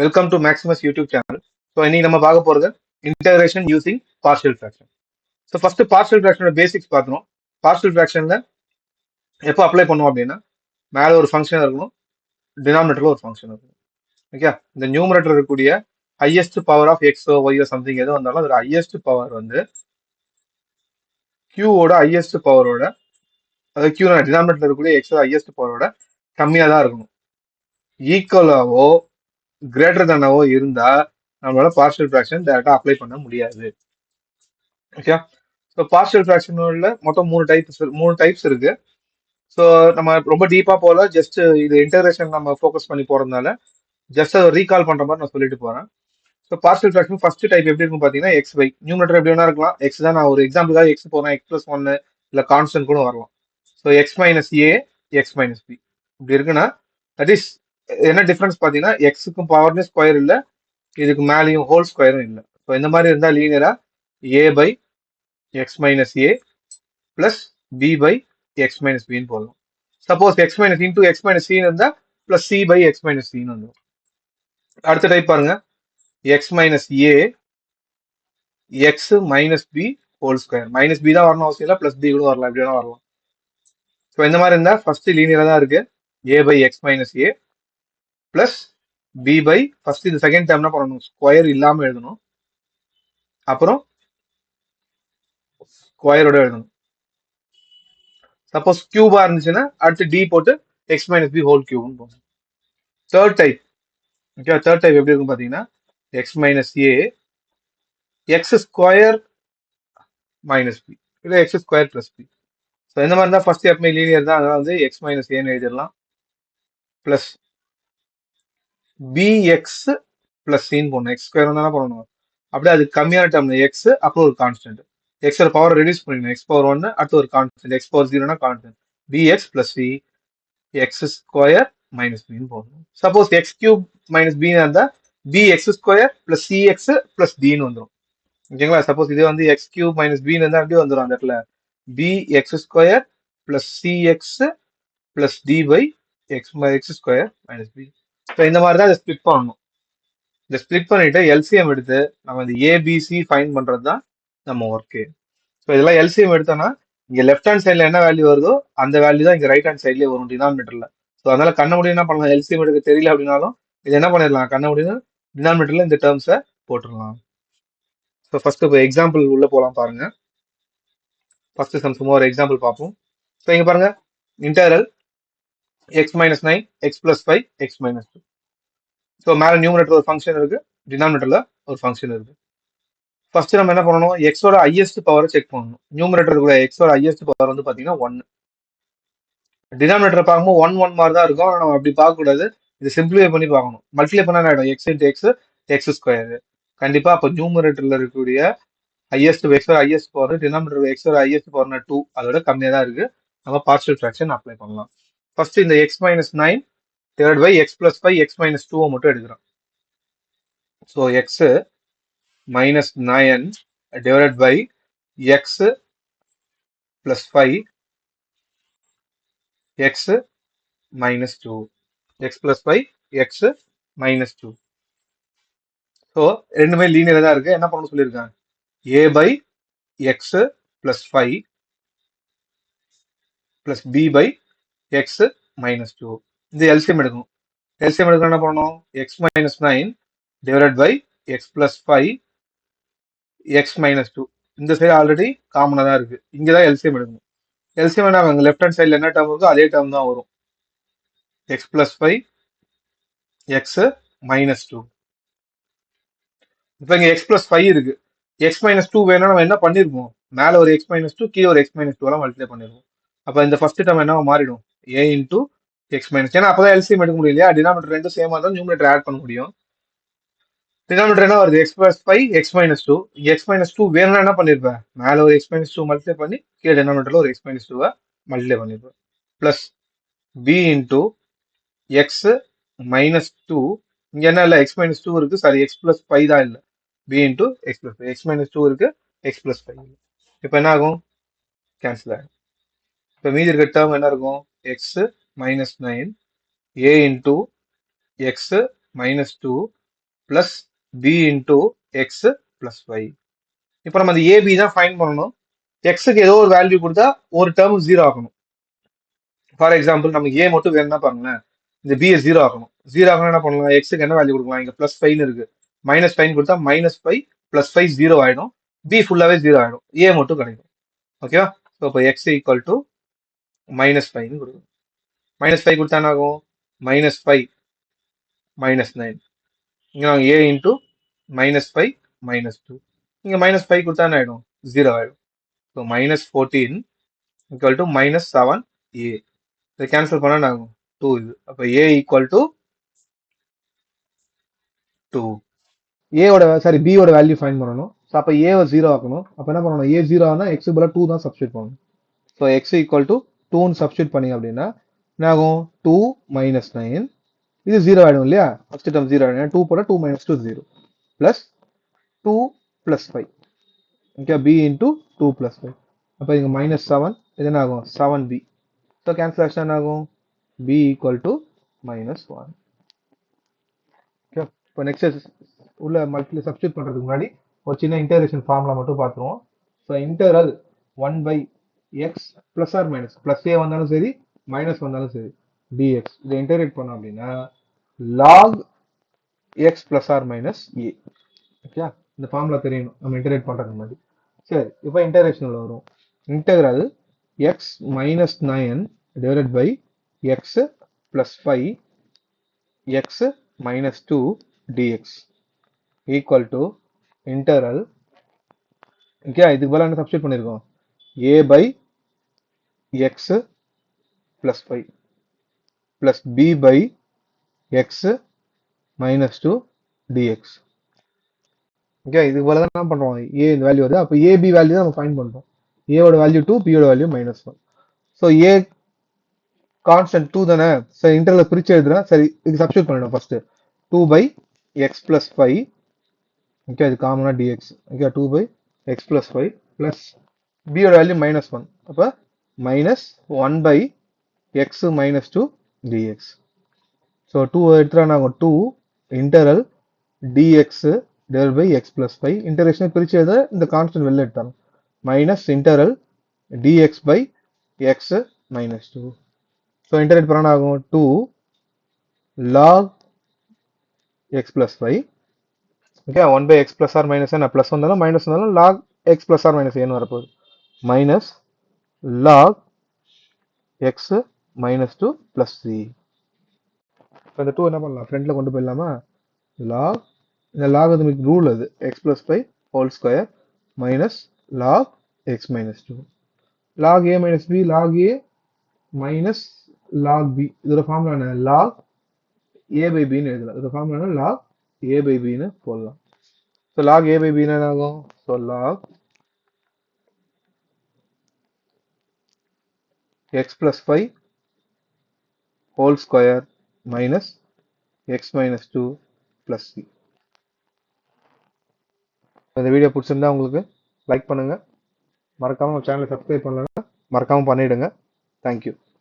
Welcome to Maximus YouTube channel. So இன்னைக்கு நம்ம பார்க்க போறது integration using partial fraction. So first partial ஃபிராக்ஷனோட பேசிக்ஸ் பார்த்துரும். பார்ஷியல் ஃபிராக்ஷன்ல எப்போ அப்ளை பண்ணுவோம் அப்படின்னா, மேலே ஒரு ஃபங்க்ஷன் இருக்கணும், டினாமினேட்டர்ல ஒரு ஃபங்க்ஷன் இருக்கணும். ஓகே, இந்த நியூமரேட்டர் இருக்கக்கூடிய ஹையஸ்ட் பவர் ஆஃப் எக்ஸோ ஒய்யோ சம்திங் எது வந்தாலும் அதோட ஹையஸ்ட் பவர் வந்து கியூவோட ஹையஸ்ட் பவரோட, அதாவது கியூ டினாமினேட்டர் இருக்கக்கூடிய எக்ஸோ ஹையஸ்ட் பவரோட கம்மியாக தான் இருக்கணும். ஈக்குவலாவோ கிரேட்டர் தானாவோ இருந்தா நம்மளால பார்ஷியல் ஃபிராக்ஷன் டேரக்டா அப்ளை பண்ண முடியாது. ஓகே, ஸோ பார்ஷியல் ஃபிராக்ஷன்ல மொத்தம் மூணு டைப்ஸ் இருக்கு. ஸோ நம்ம ரொம்ப டீப்பா போல, ஜஸ்ட் இது இன்டகிரேஷன் நம்ம ஃபோக்கஸ் பண்ணி போறதுனால ஜஸ்ட் அதை ரீகால் பண்ற மாதிரி நான் சொல்லிட்டு போறேன். So partial fraction first type எப்படி இருக்கும் பார்த்தீங்கன்னா, எக்ஸ் பை நியூமரேட்டர் எப்படி வேணா இருக்கலாம். எக்ஸ் தான், நான் ஒரு எக்ஸாம்பிளுக்காக எக்ஸ் போறேன், எக்ஸ் பிளஸ் ஒன்னு இல்லை கான்ஸ்டன்ட் கூட வரலாம். So X minus A, x minus B இப்படி இருக்குன்னா, தட் இஸ் என்ன டிஃபரன்ஸ் பார்த்தீங்கன்னா, எக்ஸுக்கும் பவர்னு ஸ்கொயர் இல்லை, இதுக்கு மேலேயும் ஹோல் ஸ்கொயரும் இல்லை. ஸோ இந்த மாதிரி இருந்தால் லீனியரா A by X minus A plus B by X minus பின்னு போடலாம். Suppose x minus into x minus சின்னு இருந்தால் plus C by X minus சின்னு வந்துடும். அடுத்த டைப் பாருங்க, x minus A x minus B whole square. Minus B தான் வரணும் அவசியம் இல்லை, பிளஸ் பி கூட வரலாம், எப்படி வேணா வரலாம். ஸோ இந்த மாதிரி இருந்தால் ஃபர்ஸ்ட் லீனியரா தான் இருக்கு, A by X minus A plus B by, first இந்த செகண்ட் டேர்ம் என்ன பண்ணணும், ஸ்கொயர் இல்லாம எழுதணும், அப்புறம் ஸ்கொயரோட எழுதணும். சப்போஸ் கியூபா இருந்துச்சுன்னா அடுத்து டி போட்டு எக்ஸ் மைனஸ் பி ஹோல் கியூப்னு போகணும். Third type, okay, third type எப்படி இருக்கும் பார்த்தீங்கன்னா, X minus A X square minus B இல்லை X square plus B. So இந்த மாதிரி தான் ஃபர்ஸ்ட் எப்பவுமே லீனியர் தான், அதனால வந்து எக்ஸ் மைனஸ் ஏன்னு எழுதிடலாம், பிளஸ் பிஎக்ஸ் பிளஸ் சின்னு போடணும். எக்ஸ் ஸ்கொயர் தானே பண்ணணும், அப்படியே அது கம்மியான டேர்ம்ல எக்ஸ், அப்புறம் ஒரு கான்ஸ்டன்ட், எக்ஸோட பவர் ரெடியூஸ் பண்ணிடணும், எக்ஸ் பவர் ஒன்னு, அடுத்து ஒரு கான்ஸ்டன்ட் எக்ஸ் பவர் ஜீரோனா constant bx plus C x square minus பின்னு போடணும். சப்போஸ் எக்ஸ் கியூப் மைனஸ் பின்னு இருந்தா B X square plus C X plus டின்னு வந்துடும். ஓகேங்களா, சப்போஸ் இதே வந்து எக்ஸ் கியூப் மைனஸ் பின்னு இருந்தா அப்படியே வந்துடும், அந்த இடத்துல B X square plus C X plus D by X square minus B. So இந்த மாதிரி தான் இதை ஸ்பிளிட் பண்ணணும். இதை ஸ்பிளிட் பண்ணிட்டு எல்சிஎம் எடுத்து நம்ம இந்த ஏபிசி ஃபைன் பண்றது தான் நம்ம ஒர்க்கு. ஸோ இதெல்லாம் எல்சிஎம் எடுத்தோம்னா இங்க லெஃப்ட் ஹேண்ட் சைட்ல என்ன வேல்யூ வருதோ அந்த வேல்யூ தான் இங்க ரைட் ஹேண்ட் சைட்லயே வரும் டினாமினேட்டர்ல. ஸோ அதனால கண்ண முடியும் என்ன பண்ணலாம், எல்சிஎம் எடுக்க தெரியல அப்படின்னாலும் இது என்ன பண்ணிடலாம், கண்ண முடியும் டினாமினேட்டர்ல இந்த டேர்ம்ஸை போட்டுடலாம். ஸோ ஃபர்ஸ்ட் இப்போ எக்ஸாம்பிள் உள்ள போகலாம் பாருங்க. ஃபர்ஸ்ட் சம் சும்மா ஒரு எக்ஸாம்பிள் பார்ப்போம். ஸோ இங்க பாருங்க, integral X minus 9 X plus 5 X minus 2. So மேல நியூமரேட்டர் ஒரு ஃபங்க்ஷன் இருக்கு, டினாமினேட்டர்ல ஒரு ஃபங்க்ஷன் இருக்கு. ஃபர்ஸ்ட் நம்ம என்ன பண்ணணும், எக்ஸோட ஹையஸ்ட் பவரை செக் பண்ணணும். நியூமரேட்டர் கூட எக்ஸோட ஹையஸ்ட் பவர் வந்து பாத்தீங்கன்னா 1. டினாமினேட்டர் பார்க்கும்போது 1 1 மாதிரி தான் இருக்கும், ஆனால் நம்ம அப்படி பார்க்கக்கூடாது, இது சிம்பிளிஃபை பண்ணி பார்க்கணும். மல்டிப்ளை பண்ணா என்ன ஆயிடும், X into X X square. கண்டிப்பா அப்போ நியூமரேட்டர்ல இருக்கக்கூடிய ஹையஸ்ட் எக்ஸோட ஹையஸ்ட் பவர், டினாமினேட்டர் எக்ஸோட ஹையஸ்ட் பவர்னா 2, அதோட கம்மியாக தான் இருக்கு. நம்ம பார்ஷியல் ஃபிராக்ஷன் அப்ளை பண்ணலாம். ஃபர்ஸ்ட் இந்த X minus 9 divide by X plus 5 X minus 2 மட்டும் எடுக்கிறோம். So X minus 9 divided by x plus 5 x minus 2, x plus 5 x minus 2. So ரெண்டுமே லீனியரா தான் இருக்கு. என்ன பண்ணணும் சொல்லியிருக்காங்க, a by x plus 5 plus b by x minus 2. இந்த LCM எடுக்கணும். எல்சிஎம் எடுக்கணும் என்ன பண்ணணும், x minus 9 divided by x plus 5 X minus 2. இந்த சைடு ஆல்ரெடி காமனா தான் இருக்கு, இங்கதான் எல்சிஎம் எடுக்கணும். எல்சிஎம் என்ன, லெஃப்ட் ஹேண்ட் சைட்ல என்ன டேர்ம் இருக்கோ அதே டேர்ம் தான் வரும், எக்ஸ் பிளஸ் 5 எக்ஸ் மைனஸ் 2. இப்போ இங்க எக்ஸ் பிளஸ் 5 இருக்கு, எக்ஸ் மைனஸ் 2 வேணா நம்ம என்ன பண்ணிருக்கோம், மேல ஒரு எக்ஸ் மைனஸ் 2 கீழே ஒரு எக்ஸ் மைனஸ் 2 எல்லாம் மல்டிப்ளை பண்ணிருக்கோம். அப்ப இந்த ஃபர்ஸ்ட் டேர்ம் என்ன மாறிடும், ஏ இன்டூ எக்ஸ் மைனஸ், ஏன்னா அப்பதான் எல்சிஎம் எடுக்க முடியும் இல்லையா, டினாமினேட்டர் ரெண்டும் சேமா தான், நியூமரேட்டர் ஆட் பண்ண முடியும். டினாமினேட்டர் என்ன வருது, X plus 5 X minus 2. X minus 2 வேணும்னா என்ன பண்ணிருப்பேன், மேல ஒரு எக்ஸ் மைனஸ் 2 மல்டிப்ளை பண்ணி கீழே டினாமினேட்டர்ல ஒரு எக்ஸ் மைனஸ் 2 மல்டிப்ளை பண்ணிருப்பேன். Plus B into x minus 2, இங்க என்ன இல்லை எக்ஸ் மைனஸ் 2 இருக்கு, சாரி எக்ஸ் பிளஸ் 5 தான் இல்லை, B into X plus 5, X minus 2 இருக்கு, எக்ஸ் பிளஸ் 5. இப்போ என்ன ஆகும், கேன்சல் ஆகும். இப்போ மீதி இருக்க டேர்ம் என்ன இருக்கும், x minus 9 A into x minus 2 plus B into X plus y. இப்போ நம்ம அந்த ஏபி தான் ஃபைன் பண்ணணும். எக்ஸுக்கு ஏதோ ஒரு வேல்யூ கொடுத்தா ஒரு டேர்ம் ஜீரோ ஆகணும். ஃபார் எக்ஸாம்பிள் நமக்கு ஏ மட்டும் வேணும்னா பாருங்களேன், இந்த பியை ஜீரோ ஆகணும். ஜீரோ ஆகணும் என்ன பண்ணலாம், எக்ஸுக்கு என்ன வேல்யூ கொடுக்கலாம், இங்க பிளஸ் ஃபைவ்னு இருக்கு, மைனஸ் ஃபைவ் கொடுத்தா minus five plus five zero ஆயிடும், பி ஃபுல்லாவே ஜீரோ ஆயிடும், ஏ மட்டும் கிடைக்கும். ஓகேவா? ஸோ இப்போ எக்ஸ் ஈக்குவல் டு மைனஸ் ஃபைவ்னு கொடுக்கும். மைனஸ் ஃபைவ் கொடுத்தா என்ன ஆகும், மைனஸ் ஃபைவ் மைனஸ் நைன். இங்க நாங்கள் A into minus five minus two. இங்க மைனஸ் ஃபைவ் கொடுத்தா என்ன ஆயிடும், ஜீரோ ஆயிடும். So minus fourteen equal to minus seven A. இதை கேன்சல் பண்ணா என்ன ஆகும், டூ. இது அப்போ ஏ ஈக்குவல் டு டூ. ஏவோட சாரி பியோட வேல்யூ ஃபைன் பண்ணணும். ஸோ அப்போ ஏவை ஜீரோ ஆக்கணும். அப்போ என்ன பண்ணணும், ஏ ஜீரோ ஆனால் எக்ஸ் பதிலாக டூ தான் சப்ஸ்டியூட் பண்ணணும். ஸோ எக்ஸ் ஈக்குவல் டு டூன்னு சப்ஸ்டியூட் பண்ணீங்க அப்படின்னா என்ன ஆகும், டூ மைனஸ் நைன். இது ஜீரோ ஆகிடும் இல்லையா, ஃபர்ஸ்ட் டேர்ம் ஜீரோ ஆகிடும். டூ போட two minus two zero plus two plus five. Okay, B into two plus five. அப்போ இங்கே மைனஸ் செவன், இது என்ன ஆகும், செவன் பி. ஸோ கேன்சலேஷன் என்ன ஆகும், B equal to minus one. Okay, இப்போ நெக்ஸ்ட் உள்ள மல்டிப்ளை சப்ஸ்டியூட் பண்ணுறதுக்கு முன்னாடி ஒரு சின்ன இன்டகிரேஷன் ஃபார்முலா மட்டும் பார்த்துருவோம். So integral one by X plus R minus, plus A வந்தாலும் சரி மைனஸ் வந்தாலும் சரி டிஎக்ஸ். இதை இன்டகிரேட் பண்ணோம் அப்படின்னா log X plus R minus A. Okay, இந்த ஃபார்முலா தெரியணும் நம்ம இன்டகிரேட் பண்ணுறதுக்கு முன்னாடி. சரி, இப்போ இன்டகிரேஷனில் வரும். Integral x minus nine divided by X plus five x minus two dx equal to integral. Okay, இதுக்கு பதிலாக என்ன சப்ஸ்டியூட் பண்ணியிருக்கோம், A by X plus five plus B by X minus two dx. Okay, இதுக்கு பதிலாக தான் என்ன பண்ணுறோம், ஏ இந்த வேல்யூ வருது. அப்போ ஏபி வேல்யூ தான் நம்ம ஃபைண்ட் பண்ணுறோம். ஏவோட வேல்யூ டூ, பியோட value minus one. So A constant two தானே. சரி, இன்டர்வல் பிரிச்சு எழுதுறேன். சரி, இது சப்ஸ்டியூட் பண்ணிடும் first. Two by X plus five. Okay, இது காமனா dx. Okay, two by X plus five plus பியோட வேல்யூ மைனஸ் ஒன். அப்போ minus one by X minus two dx. So two எடுத்துட்டா நாங்கள் two integral dx divide by X plus five. இன்டகிரேஷனை பிரிச்சு எழுத இந்த கான்ஸ்டன்ட் வெளில எடுத்தாங்க. Minus interval D X by X minus two. So integrate பண்ண ஆகும் two log X plus five. Okay, one by X plus R minus என்ன, பிளஸ் வந்தாலும் மைனஸ் வந்தாலும் log X plus R minus ஏன்னு வரப்போகுது. Minus log X minus two plus three. இப்போ இந்த two என்ன பண்ணலாம், ஃப்ரண்ட்ல கொண்டு போயிடலாமா. லாக், இந்த லாக் வந்து ரூல் அது, x plus five whole square minus log X minus two. Log A minus B, log A minus log B. இதோட ஃபார்முலா என்ன, லாக் ஏ பை பின்னு எழுதலாம். இதோட ஃபார்முலா என்ன, லாக் ஏ பை பின்னு போடலாம். ஸோ லாக் ஏ பை பின்னு என்ன ஆகும், so log X plus five whole square minus x minus two plus C. இந்த வீடியோ பிடிச்சிருந்தா உங்களுக்கு லைக் பண்ணுங்க, மறக்காம சேனலை சப்ஸ்கிரைப் பண்ணலன்னா மறக்காம பண்ணிடுங்க. தேங்க்யூ.